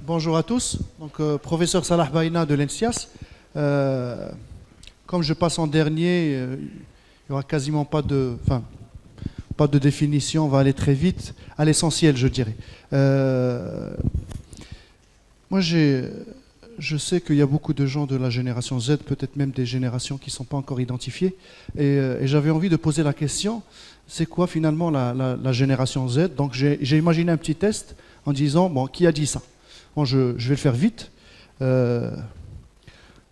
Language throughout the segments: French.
Bonjour à tous. Donc, professeur Salah Baïna de l'ENSIAS. Comme je passe en dernier, il n'y aura quasiment pas de définition. On va aller très vite à l'essentiel, je dirais. Moi, je sais qu'il y a beaucoup de gens de la génération Z, peut-être même des générations qui ne sont pas encore identifiées. Et j'avais envie de poser la question, c'est quoi finalement la génération Z? Donc j'ai imaginé un petit test en disant, bon, qui a dit ça? Bon, je vais le faire vite.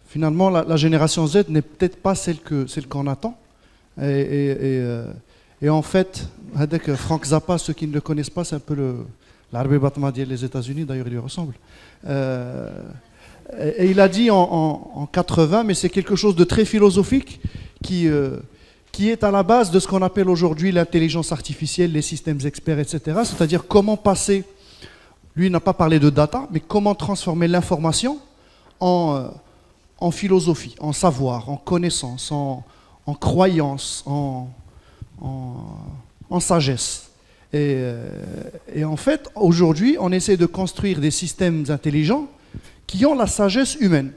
Finalement, la génération Z n'est peut-être pas celle qu'on attend. Et en fait, avec Frank Zappa, ceux qui ne le connaissent pas, c'est un peu l'Arabie Batmadi des États-Unis, d'ailleurs il lui ressemble. Et il a dit en 80, mais c'est quelque chose de très philosophique qui est à la base de ce qu'on appelle aujourd'hui l'intelligence artificielle, les systèmes experts, etc. C'est-à-dire comment passer, lui n'a pas parlé de data, mais comment transformer l'information en philosophie, en savoir, en connaissance, en croyance, en sagesse. Et en fait, aujourd'hui, on essaie de construire des systèmes intelligents qui ont la sagesse humaine,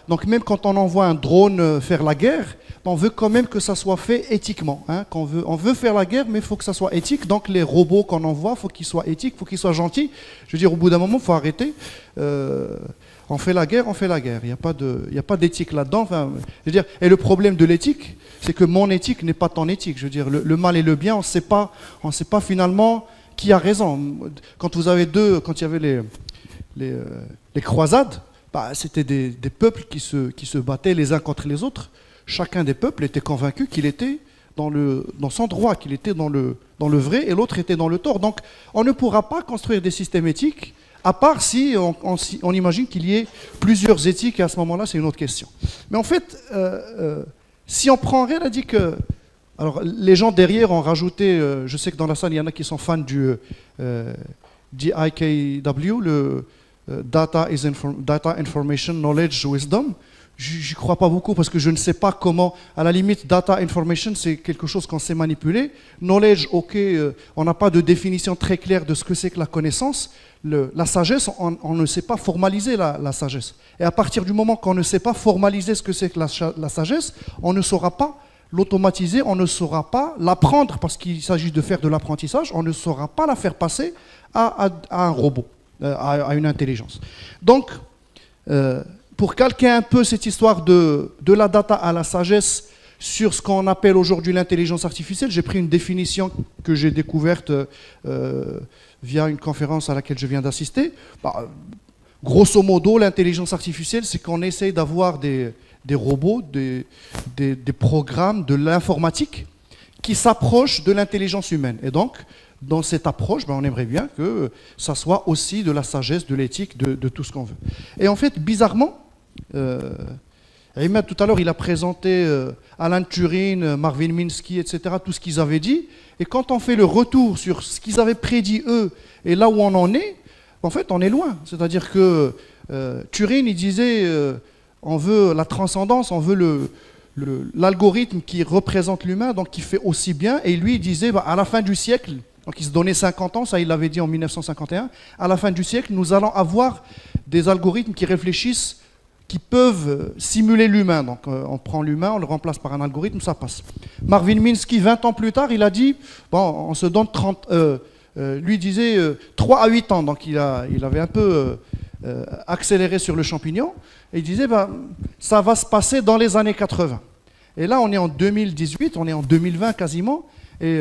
donc même quand on envoie un drone faire la guerre, on veut quand même que ça soit fait éthiquement. Hein, on veut faire la guerre, mais il faut que ça soit éthique. Donc les robots qu'on envoie, il faut qu'ils soient éthiques, il faut qu'ils soient gentils. Je veux dire, au bout d'un moment, il faut arrêter. On fait la guerre, on fait la guerre. Il n'y a pas d'éthique là-dedans. Enfin, je veux dire, et le problème de l'éthique, c'est que mon éthique n'est pas ton éthique. Je veux dire, le mal et le bien, on ne sait pas finalement qui a raison. Quand il y avait les croisades, c'était des peuples qui se battaient les uns contre les autres. Chacun des peuples était convaincu qu'il était dans son droit, qu'il était dans le vrai, et l'autre était dans le tort. Donc on ne pourra pas construire des systèmes éthiques, à part si on imagine qu'il y ait plusieurs éthiques, et à ce moment-là, c'est une autre question. Mais en fait, si on prend rien, on a dit que... Alors, les gens derrière ont rajouté, je sais que dans la salle, il y en a qui sont fans du DIKW, le Data Information Knowledge Wisdom. Je n'y crois pas beaucoup parce que je ne sais pas comment, à la limite, data information, c'est quelque chose qu'on sait manipuler. Knowledge, ok, on n'a pas de définition très claire de ce que c'est que la connaissance. La sagesse, on ne sait pas formaliser la sagesse. Et à partir du moment qu'on ne sait pas formaliser ce que c'est que la sagesse, on ne saura pas l'automatiser, on ne saura pas l'apprendre parce qu'il s'agit de faire de l'apprentissage, on ne saura pas la faire passer à un robot, à une intelligence. Donc, pour calquer un peu cette histoire de la data à la sagesse sur ce qu'on appelle aujourd'hui l'intelligence artificielle, j'ai pris une définition que j'ai découverte via une conférence à laquelle je viens d'assister. Grosso modo, l'intelligence artificielle, c'est qu'on essaye d'avoir des robots, des programmes, de l'informatique qui s'approchent de l'intelligence humaine. Et donc, dans cette approche, on aimerait bien que ça soit aussi de la sagesse, de l'éthique, de tout ce qu'on veut. Et en fait, bizarrement, Imad, tout à l'heure, il a présenté Alan Turing, Marvin Minsky, etc., tout ce qu'ils avaient dit. Et quand on fait le retour sur ce qu'ils avaient prédit, eux, et là où on en est, en fait, on est loin. C'est-à-dire que Turing, il disait, on veut la transcendance, on veut l'algorithme qui représente l'humain, donc qui fait aussi bien. Et lui, il disait, à la fin du siècle, donc il se donnait 50 ans, ça il l'avait dit en 1951, à la fin du siècle, nous allons avoir des algorithmes qui réfléchissent, qui peuvent simuler l'humain. Donc on prend l'humain, on le remplace par un algorithme, ça passe. Marvin Minsky, 20 ans plus tard, il a dit, bon, on se donne 30... lui disait 3 à 8 ans, donc il avait un peu accéléré sur le champignon, et il disait, ça va se passer dans les années 80. Et là, on est en 2018, on est en 2020 quasiment, et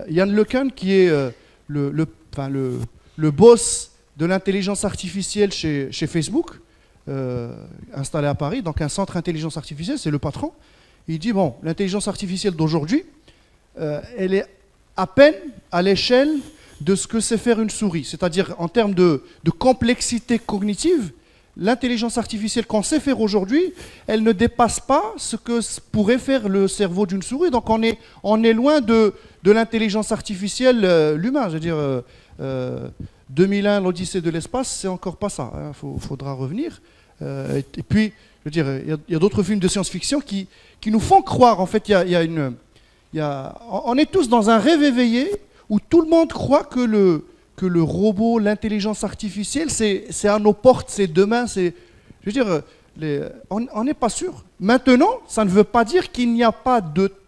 Yann LeCun, qui est le boss de l'intelligence artificielle chez Facebook, installé à Paris, donc un centre intelligence artificielle, c'est le patron. Il dit, bon, l'intelligence artificielle d'aujourd'hui, elle est à peine à l'échelle de ce que c'est faire une souris. C'est-à-dire, en termes de complexité cognitive, l'intelligence artificielle qu'on sait faire aujourd'hui, elle ne dépasse pas ce que pourrait faire le cerveau d'une souris. Donc on est loin de l'intelligence artificielle, l'humain. Je veux dire, 2001, l'Odyssée de l'espace, c'est encore pas ça. Il faudra revenir. Et puis, je veux dire, il y a d'autres films de science-fiction qui nous font croire, en fait, on est tous dans un rêve éveillé où tout le monde croit que que le robot, l'intelligence artificielle, c'est à nos portes, c'est demain, je veux dire, on n'est pas sûr. Maintenant, ça ne veut pas dire qu'il n'y a pas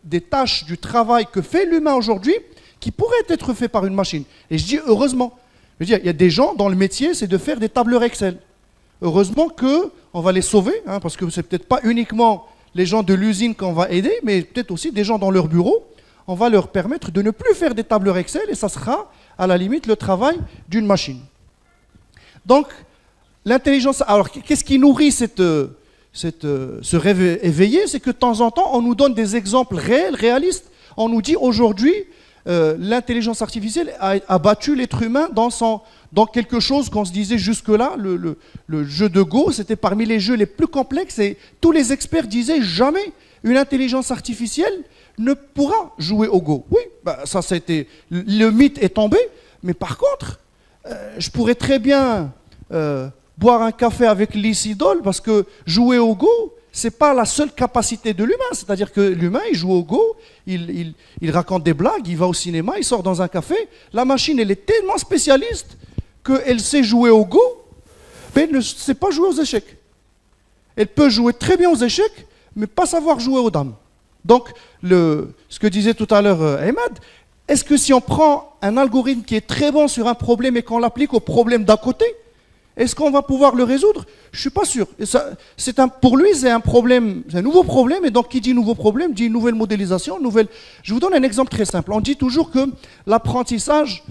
des tâches du travail que fait l'humain aujourd'hui qui pourraient être faites par une machine. Et je dis heureusement. Je veux dire, il y a des gens dans le métier, c'est de faire des tableurs Excel. Heureusement qu'on va les sauver, hein, parce que c'est peut-être pas uniquement les gens de l'usine qu'on va aider, mais peut-être aussi des gens dans leur bureau. On va leur permettre de ne plus faire des tableurs Excel et ça sera à la limite le travail d'une machine. Donc, l'intelligence... Alors, qu'est-ce qui nourrit ce rêve éveillé? C'est que de temps en temps, on nous donne des exemples réels, réalistes. On nous dit aujourd'hui, l'intelligence artificielle a battu l'être humain dans quelque chose qu'on se disait jusque-là, le jeu de Go, c'était parmi les jeux les plus complexes et tous les experts disaient jamais une intelligence artificielle ne pourra jouer au Go. Oui, bah, ça c'était le mythe est tombé, mais par contre, je pourrais très bien boire un café avec l'Isidol parce que jouer au Go, c'est pas la seule capacité de l'humain. C'est-à-dire que l'humain, il joue au Go, il raconte des blagues, il va au cinéma, il sort dans un café. La machine, elle est tellement spécialiste qu'elle sait jouer au Go, mais elle ne sait pas jouer aux échecs. Elle peut jouer très bien aux échecs, mais pas savoir jouer aux dames. Donc, ce que disait tout à l'heure Ahmed, est-ce que si on prend un algorithme qui est très bon sur un problème et qu'on l'applique au problème d'à côté, est-ce qu'on va pouvoir le résoudre? Je ne suis pas sûr. Et ça, pour lui, c'est un problème, c'est un nouveau problème, et donc qui dit nouveau problème, dit nouvelle modélisation, nouvelle... Je vous donne un exemple très simple. On dit toujours que l'apprentissage,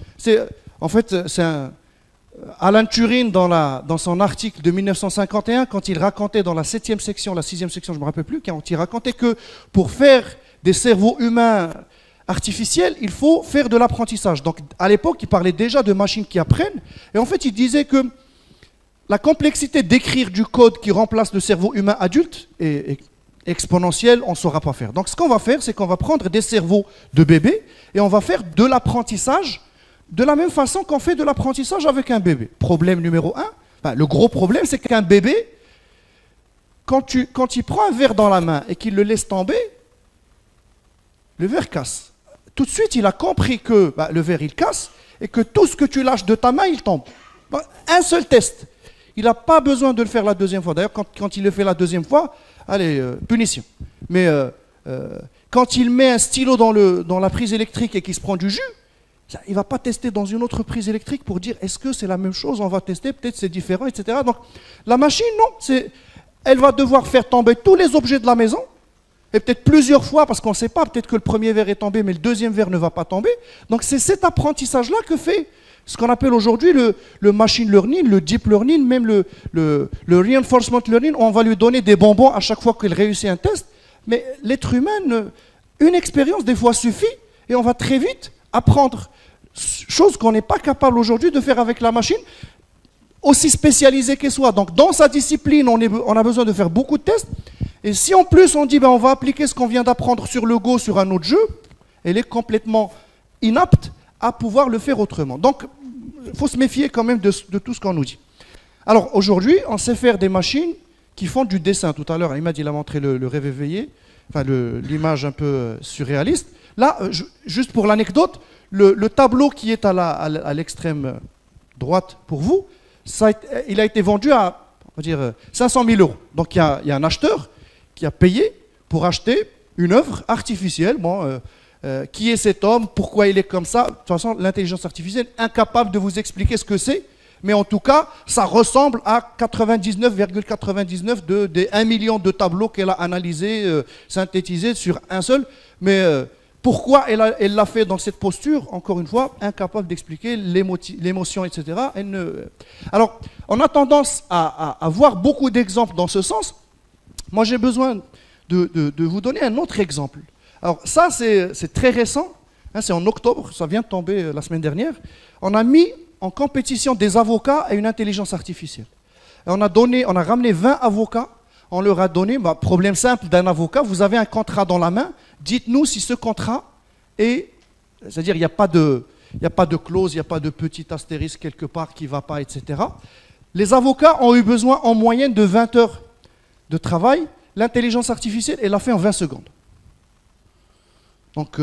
Alan Turing, dans son article de 1951, quand il racontait dans la 7e section, la 6e section, je ne me rappelle plus, quand il racontait que pour faire des cerveaux humains artificiels, il faut faire de l'apprentissage. Donc à l'époque, il parlait déjà de machines qui apprennent, et en fait, il disait que la complexité d'écrire du code qui remplace le cerveau humain adulte est exponentielle, on ne saura pas faire. Donc ce qu'on va faire, c'est qu'on va prendre des cerveaux de bébés, et on va faire de l'apprentissage de la même façon qu'on fait de l'apprentissage avec un bébé. Problème numéro 1, le gros problème, c'est qu'un bébé, quand il prend un verre dans la main et qu'il le laisse tomber, le verre casse. Tout de suite, il a compris que le verre, il casse et que tout ce que tu lâches de ta main, il tombe. Un seul test. Il n'a pas besoin de le faire la deuxième fois. D'ailleurs, quand il le fait la deuxième fois, allez, punition. Mais quand il met un stylo dans la prise électrique et qu'il se prend du jus, il ne va pas tester dans une autre prise électrique pour dire est-ce que c'est la même chose, on va tester, peut-être c'est différent, etc. Donc la machine, non, elle va devoir faire tomber tous les objets de la maison, et peut-être plusieurs fois, parce qu'on ne sait pas, peut-être que le premier verre est tombé, mais le deuxième verre ne va pas tomber. Donc c'est cet apprentissage-là que fait ce qu'on appelle aujourd'hui le machine learning, le deep learning, même le reinforcement learning. On va lui donner des bonbons à chaque fois qu'il réussit un test, mais l'être humain, une expérience des fois suffit, et on va très vite apprendre, chose qu'on n'est pas capable aujourd'hui de faire avec la machine, aussi spécialisée qu'elle soit. Donc dans sa discipline, on a besoin de faire beaucoup de tests, et si en plus on dit on va appliquer ce qu'on vient d'apprendre sur le Go sur un autre jeu, elle est complètement inapte à pouvoir le faire autrement. Donc il faut se méfier quand même de tout ce qu'on nous dit. Alors aujourd'hui, on sait faire des machines qui font du dessin. Tout à l'heure, Ahmed il a montré le rêve éveillé, enfin l'image un peu surréaliste. Là, juste pour l'anecdote, le tableau qui est à l'extrême droite pour vous, il a été vendu à, on va dire, 500 000 €. Donc il y a un acheteur qui a payé pour acheter une œuvre artificielle. Bon, qui est cet homme? Pourquoi il est comme ça? De toute façon, l'intelligence artificielle est incapable de vous expliquer ce que c'est. Mais en tout cas, ça ressemble à 99,99 des 1 million de tableaux qu'elle a analysés, synthétisés sur un seul. Mais pourquoi elle l'a fait dans cette posture? Encore une fois, incapable d'expliquer l'émotion, etc. Alors, on a tendance à voir beaucoup d'exemples dans ce sens. Moi, j'ai besoin de vous donner un autre exemple. Alors, ça, c'est très récent. Hein, c'est en octobre, ça vient de tomber la semaine dernière. On a mis en compétition des avocats et une intelligence artificielle. Et on a ramené 20 avocats. On leur a donné, problème simple d'un avocat, vous avez un contrat dans la main, dites-nous si ce contrat est, c'est-à-dire il n'y a pas de clause, il n'y a pas de petit astérisque quelque part qui ne va pas, etc. Les avocats ont eu besoin en moyenne de 20 heures de travail. L'intelligence artificielle, elle l'a fait en 20 secondes. Donc,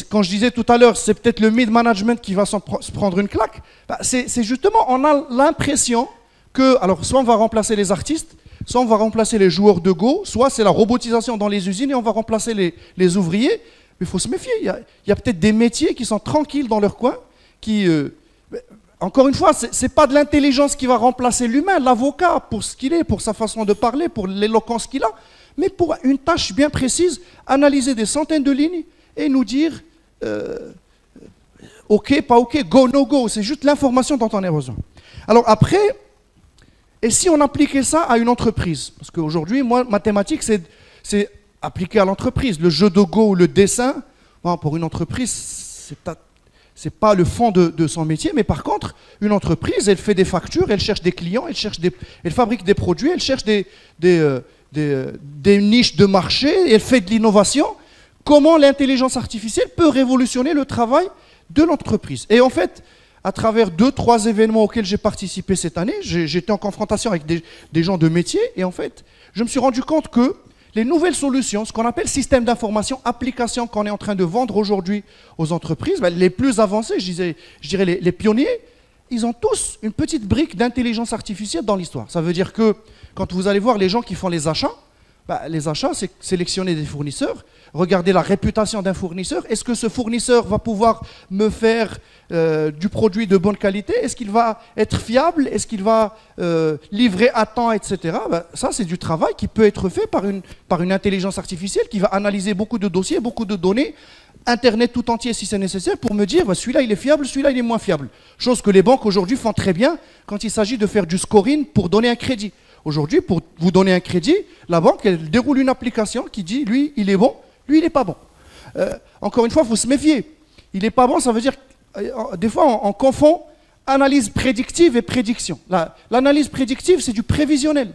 Quand je disais tout à l'heure, c'est peut-être le mid-management qui va se prendre une claque, bah, c'est justement, on a l'impression que, alors soit on va remplacer les artistes, soit on va remplacer les joueurs de Go, soit c'est la robotisation dans les usines et on va remplacer les ouvriers. Mais il faut se méfier, il y a peut-être des métiers qui sont tranquilles dans leur coin, qui, encore une fois, ce n'est pas de l'intelligence qui va remplacer l'humain, l'avocat, pour ce qu'il est, pour sa façon de parler, pour l'éloquence qu'il a, mais pour une tâche bien précise, analyser des centaines de lignes et nous dire OK, pas OK, go, no go. C'est juste l'information dont on a besoin. Alors après, et si on appliquait ça à une entreprise? Parce qu'aujourd'hui, moi, mathématiques, c'est appliqué à l'entreprise. Le jeu de Go, le dessin, bon, pour une entreprise, c'est pas le fond de son métier, mais par contre, une entreprise, elle fait des factures, elle cherche des clients, elle fabrique des produits, elle cherche des niches de marché, elle fait de l'innovation. Comment l'intelligence artificielle peut révolutionner le travail de l'entreprise? Et en fait, à travers 2-3 événements auxquels j'ai participé cette année, j'étais en confrontation avec des gens de métier, et en fait, je me suis rendu compte que les nouvelles solutions, ce qu'on appelle système d'information, applications qu'on est en train de vendre aujourd'hui aux entreprises, ben, les plus avancées, je dirais les pionniers, ils ont tous une petite brique d'intelligence artificielle dans l'histoire. Ça veut dire que quand vous allez voir les gens qui font les achats, ben, les achats, c'est sélectionner des fournisseurs, regarder la réputation d'un fournisseur. Est-ce que ce fournisseur va pouvoir me faire du produit de bonne qualité? Est-ce qu'il va être fiable? Est-ce qu'il va livrer à temps, etc. Ben, ça, c'est du travail qui peut être fait par une intelligence artificielle qui va analyser beaucoup de dossiers, beaucoup de données, Internet tout entier si c'est nécessaire, pour me dire ben, celui-là il est fiable, celui-là il est moins fiable. Chose que les banques aujourd'hui font très bien quand il s'agit de faire du scoring pour donner un crédit. Aujourd'hui, pour vous donner un crédit, la banque elle déroule une application qui dit lui il est bon, lui il n'est pas bon. Encore une fois, il faut se méfier. Il n'est pas bon, ça veut dire des fois on confond analyse prédictive et prédiction. L'analyse prédictive, c'est du prévisionnel.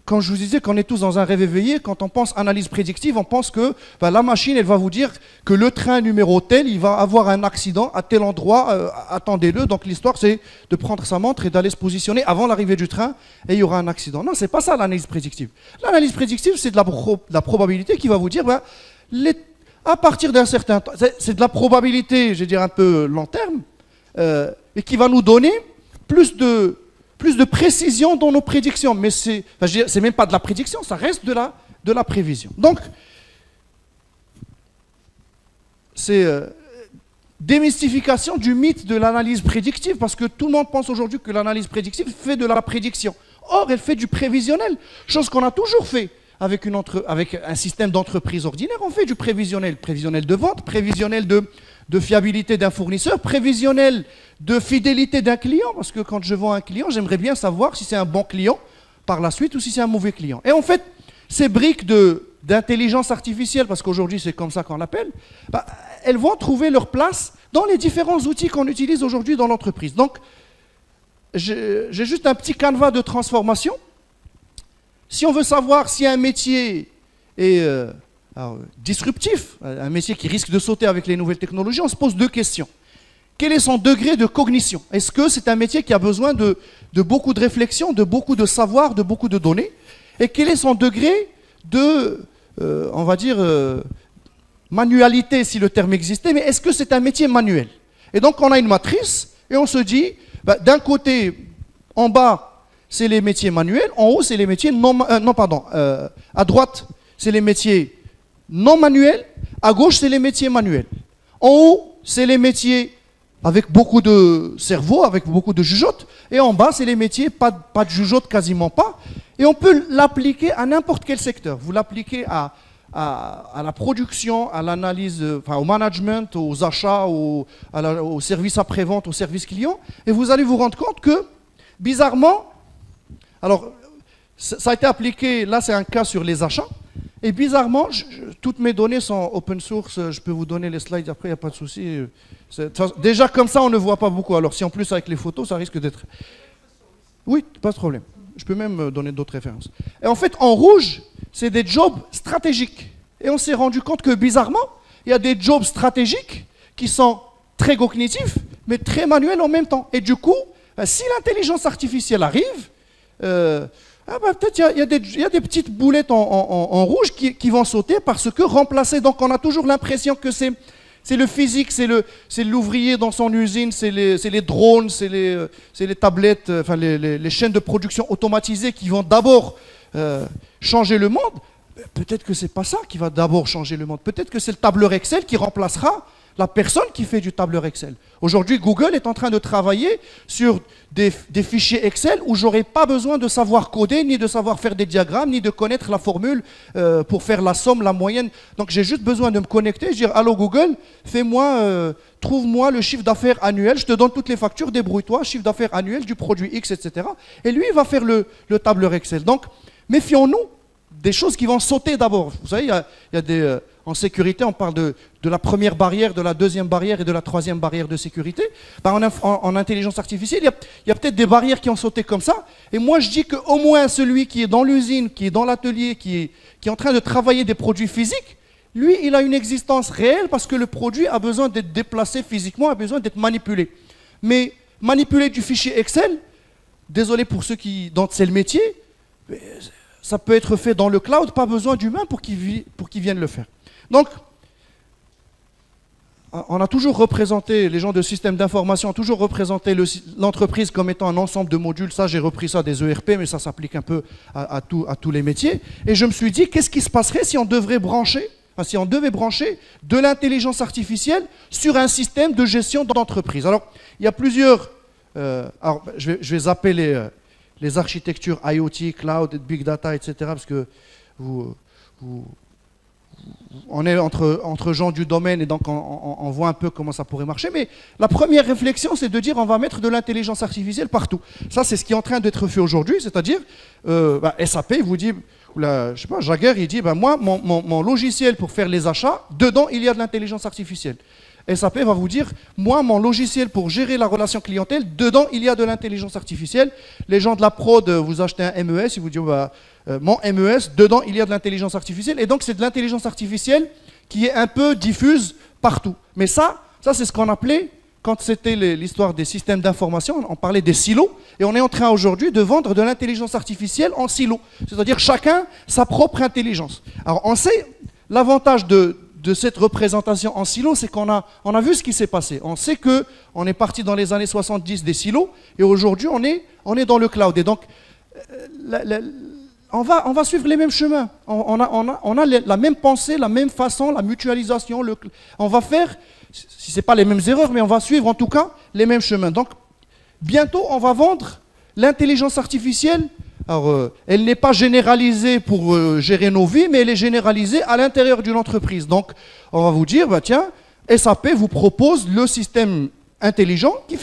Quand je vous disais qu'on est tous dans un rêve éveillé, quand on pense analyse prédictive, on pense que ben, la machine, elle va vous dire que le train numéro tel, il va avoir un accident à tel endroit, attendez-le. Donc l'histoire, c'est de prendre sa montre et d'aller se positionner avant l'arrivée du train et il y aura un accident. Non, c'est pas ça l'analyse prédictive. L'analyse prédictive, c'est de la probabilité qui va vous dire, ben, à partir d'un certain temps, c'est de la probabilité, je vais dire un peu long terme, et qui va nous donner plus de précision dans nos prédictions. Mais c'est même pas de la prédiction, ça reste de la prévision. Donc, c'est démystification du mythe de l'analyse prédictive, parce que tout le monde pense aujourd'hui que l'analyse prédictive fait de la prédiction. Or, elle fait du prévisionnel, chose qu'on a toujours fait. Avec un système d'entreprise ordinaire, on fait du prévisionnel. Prévisionnel de vente, prévisionnel de fiabilité d'un fournisseur, prévisionnel de fidélité d'un client, parce que quand je vends un client, j'aimerais bien savoir si c'est un bon client par la suite ou si c'est un mauvais client. Et en fait, ces briques d'intelligence artificielle, parce qu'aujourd'hui c'est comme ça qu'on l'appelle, bah, elles vont trouver leur place dans les différents outils qu'on utilise aujourd'hui dans l'entreprise. Donc, j'ai juste un petit canevas de transformation. Si on veut savoir si un métier est disruptif, un métier qui risque de sauter avec les nouvelles technologies, on se pose 2 questions. Quel est son degré de cognition? Est-ce que c'est un métier qui a besoin de beaucoup de réflexion, de beaucoup de savoir, de beaucoup de données? Et quel est son degré de, on va dire, manualité, si le terme existait, mais est-ce que c'est un métier manuel? Et donc on a une matrice et on se dit, bah, d'un côté, en bas, c'est les métiers manuels, en haut, c'est les métiers à droite, c'est les métiers non manuels, à gauche, c'est les métiers manuels. En haut, c'est les métiers avec beaucoup de cerveau, avec beaucoup de jugeote, et en bas, c'est les métiers pas de jugeote, quasiment pas, et on peut l'appliquer à n'importe quel secteur. Vous l'appliquez à la production, à l'analyse, au management, aux achats, au service après-vente, au service client, et vous allez vous rendre compte que, bizarrement, alors, ça a été appliqué, là c'est un cas sur les achats, et bizarrement, toutes mes données sont open source, je peux vous donner les slides après, il n'y a pas de souci. Déjà comme ça, on ne voit pas beaucoup, alors si en plus avec les photos, ça risque d'être... Oui, pas de problème, je peux même donner d'autres références. Et en fait, en rouge, c'est des jobs stratégiques. Et on s'est rendu compte que bizarrement, il y a des jobs stratégiques qui sont très cognitifs, mais très manuels en même temps. Et du coup, si l'intelligence artificielle arrive, Ah bah, peut-être il y a des petites boulettes en rouge qui vont sauter parce que remplacer. Donc on a toujours l'impression que c'est le physique, c'est l'ouvrier dans son usine, c'est les drones, c'est les tablettes, enfin les chaînes de production automatisées qui vont d'abord changer le monde. Peut-être que c'est pas ça qui va d'abord changer le monde. Peut-être que c'est le tableur Excel qui remplacera la personne qui fait du tableur Excel. Aujourd'hui, Google est en train de travailler sur des fichiers Excel où j'aurai pas besoin de savoir coder, ni de savoir faire des diagrammes, ni de connaître la formule pour faire la somme, la moyenne. Donc j'ai juste besoin de me connecter, je dire allô Google, trouve-moi le chiffre d'affaires annuel, je te donne toutes les factures, débrouille-toi, chiffre d'affaires annuel du produit X, etc. Et lui, il va faire le tableur Excel. Donc méfions-nous des choses qui vont sauter d'abord. Vous savez, il y a des... En sécurité, on parle de la première barrière, de la deuxième barrière et de la troisième barrière de sécurité. Ben, en intelligence artificielle, il y a peut-être des barrières qui ont sauté comme ça. Et moi, je dis qu'au moins celui qui est dans l'usine, qui est dans l'atelier, qui est en train de travailler des produits physiques, lui, il a une existence réelle parce que le produit a besoin d'être déplacé physiquement, a besoin d'être manipulé. Mais manipuler du fichier Excel, désolé pour ceux dont c'est le métier, ça peut être fait dans le cloud, pas besoin d'humain pour qu'ils viennent le faire. Donc, on a toujours représenté, les gens de système d'information ont toujours représenté l'entreprise comme étant un ensemble de modules. Ça, j'ai repris ça des ERP, mais ça s'applique un peu à tous les métiers. Et je me suis dit, qu'est-ce qui se passerait si on devait brancher de l'intelligence artificielle sur un système de gestion d'entreprise? Alors, il y a plusieurs... je vais zapper les architectures IoT, Cloud, Big Data, etc. Parce que on est entre gens du domaine et donc on voit un peu comment ça pourrait marcher. Mais la première réflexion, c'est de dire on va mettre de l'intelligence artificielle partout. Ça, c'est ce qui est en train d'être fait aujourd'hui. C'est-à-dire, SAP vous dit, je sais pas, Jagger, il dit, moi, mon logiciel pour faire les achats, dedans, il y a de l'intelligence artificielle. SAP va vous dire, moi, mon logiciel pour gérer la relation clientèle, dedans, il y a de l'intelligence artificielle. Les gens de la prod, vous achetez un MES, ils vous disent, mon MES, dedans, il y a de l'intelligence artificielle. Et donc, c'est de l'intelligence artificielle qui est un peu diffuse partout. Mais ça c'est ce qu'on appelait, quand c'était l'histoire des systèmes d'information, on parlait des silos. Et on est en train aujourd'hui de vendre de l'intelligence artificielle en silos. C'est-à-dire chacun sa propre intelligence. Alors, on sait l'avantage de cette représentation en silo, c'est qu'on a vu ce qui s'est passé. On sait qu'on est parti dans les années 70 des silos, et aujourd'hui, on est dans le cloud. Et donc, on va suivre les mêmes chemins. On a la même pensée, la même façon, la mutualisation. On va faire, si ce n'est pas les mêmes erreurs, mais on va suivre en tout cas les mêmes chemins. Donc, bientôt, on va vendre l'intelligence artificielle. Alors, elle n'est pas généralisée pour gérer nos vies, mais elle est généralisée à l'intérieur d'une entreprise. Donc, on va vous dire, tiens, SAP vous propose le système intelligent qui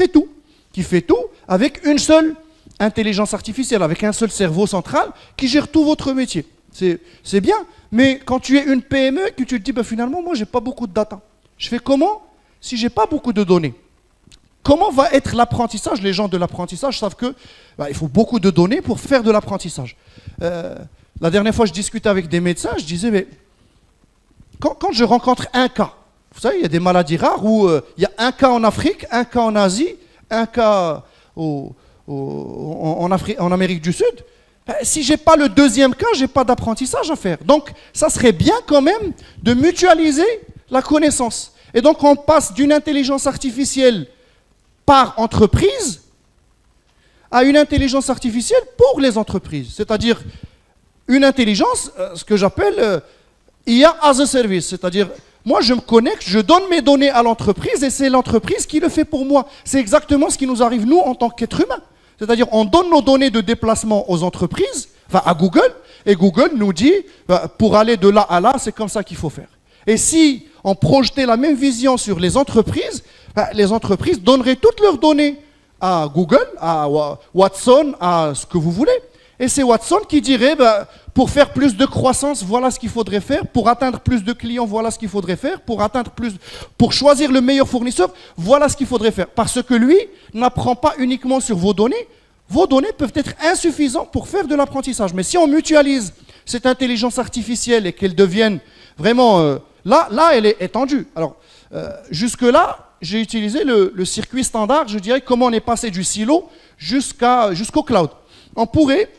fait tout avec une seule intelligence artificielle, avec un seul cerveau central qui gère tout votre métier. C'est bien, mais quand tu es une PME et que tu te dis, finalement, moi, j'ai pas beaucoup de data. Je fais comment si j'ai pas beaucoup de données? Comment va être l'apprentissage? Les gens de l'apprentissage savent que il faut beaucoup de données pour faire de l'apprentissage. La dernière fois, je discutais avec des médecins, je disais, mais quand je rencontre un cas, vous savez, il y a des maladies rares où il y a un cas en Afrique, un cas en Asie, un cas en Amérique du Sud. Si je n'ai pas le deuxième cas, je n'ai pas d'apprentissage à faire. Donc, ça serait bien quand même de mutualiser la connaissance. Et donc, on passe d'une intelligence artificielle par entreprise à une intelligence artificielle pour les entreprises. C'est-à-dire une intelligence, ce que j'appelle IA as a service. C'est-à-dire, moi je me connecte, je donne mes données à l'entreprise et c'est l'entreprise qui le fait pour moi. C'est exactement ce qui nous arrive nous en tant qu'êtres humains. C'est-à-dire, on donne nos données de déplacement aux entreprises, enfin à Google, et Google nous dit, pour aller de là à là, c'est comme ça qu'il faut faire. Et si on projetait la même vision sur les entreprises donneraient toutes leurs données à Google, à Watson, à ce que vous voulez. Et c'est Watson qui dirait, pour faire plus de croissance, voilà ce qu'il faudrait faire. Pour atteindre plus de clients, voilà ce qu'il faudrait faire. Pour choisir le meilleur fournisseur, voilà ce qu'il faudrait faire. Parce que lui n'apprend pas uniquement sur vos données. Vos données peuvent être insuffisantes pour faire de l'apprentissage. Mais si on mutualise cette intelligence artificielle et qu'elle devienne vraiment... Là, elle est étendue. Alors, jusque-là, j'ai utilisé le circuit standard, je dirais, comment on est passé du silo jusqu'au cloud. On pourrait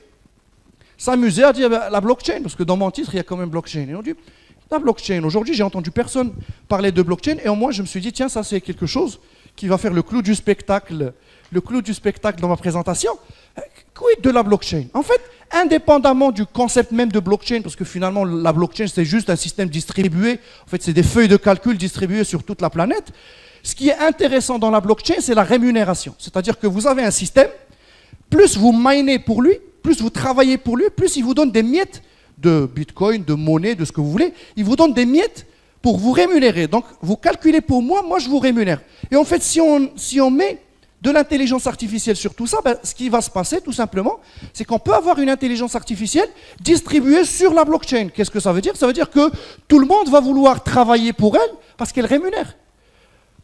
s'amuser à dire la blockchain, parce que dans mon titre, il y a quand même blockchain. Et on dit, la blockchain, aujourd'hui, j'ai entendu personne parler de blockchain, et au moins, je me suis dit, tiens, ça, c'est quelque chose qui va faire le clou du spectacle dans ma présentation. Quid de la blockchain? En fait, indépendamment du concept même de blockchain, parce que finalement, la blockchain, c'est juste un système distribué, en fait, c'est des feuilles de calcul distribuées sur toute la planète. Ce qui est intéressant dans la blockchain, c'est la rémunération. C'est-à-dire que vous avez un système, plus vous minez pour lui, plus vous travaillez pour lui, plus il vous donne des miettes de bitcoin, de monnaie, de ce que vous voulez, il vous donne des miettes pour vous rémunérer. Donc, vous calculez pour moi, moi je vous rémunère. Et en fait, si on met de l'intelligence artificielle sur tout ça, ben, ce qui va se passer, tout simplement, c'est qu'on peut avoir une intelligence artificielle distribuée sur la blockchain. Qu'est-ce que ça veut dire? Ça veut dire que tout le monde va vouloir travailler pour elle parce qu'elle rémunère.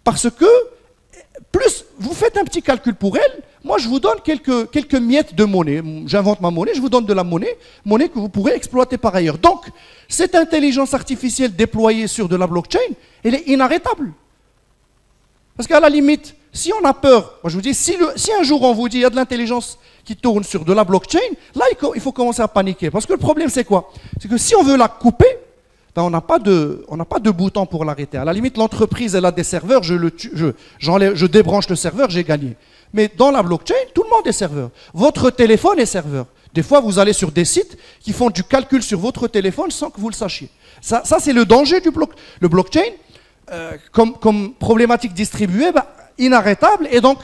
Parce que, plus vous faites un petit calcul pour elle, moi je vous donne quelques miettes de monnaie. J'invente ma monnaie, je vous donne de la monnaie que vous pourrez exploiter par ailleurs. Donc, cette intelligence artificielle déployée sur de la blockchain, elle est inarrêtable. Parce qu'à la limite, si on a peur, moi je vous dis, si un jour on vous dit qu'il y a de l'intelligence qui tourne sur de la blockchain, là il faut commencer à paniquer. Parce que le problème c'est quoi? C'est que si on veut la couper, ben, on n'a pas de bouton pour l'arrêter. À la limite, l'entreprise elle a des serveurs, je débranche le serveur, j'ai gagné. Mais dans la blockchain, tout le monde est serveur. Votre téléphone est serveur. Des fois, vous allez sur des sites qui font du calcul sur votre téléphone sans que vous le sachiez. Ça c'est le danger du blockchain. Comme problématique distribuée, bah, inarrêtable. Et donc,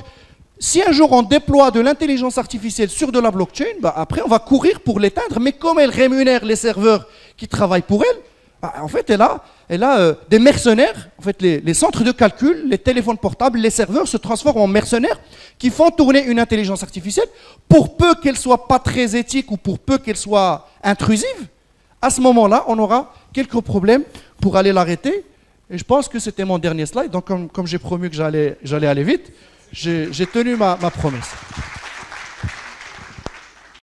si un jour on déploie de l'intelligence artificielle sur de la blockchain, bah, après on va courir pour l'éteindre. Mais comme elle rémunère les serveurs qui travaillent pour elle, bah, en fait, elle a des mercenaires. En fait, les centres de calcul, les téléphones portables, les serveurs se transforment en mercenaires qui font tourner une intelligence artificielle pour peu qu'elle soit pas très éthique ou pour peu qu'elle soit intrusive. À ce moment-là, on aura quelques problèmes pour aller l'arrêter. Et je pense que c'était mon dernier slide. Donc, comme j'ai promis que j'allais aller vite, j'ai tenu ma promesse.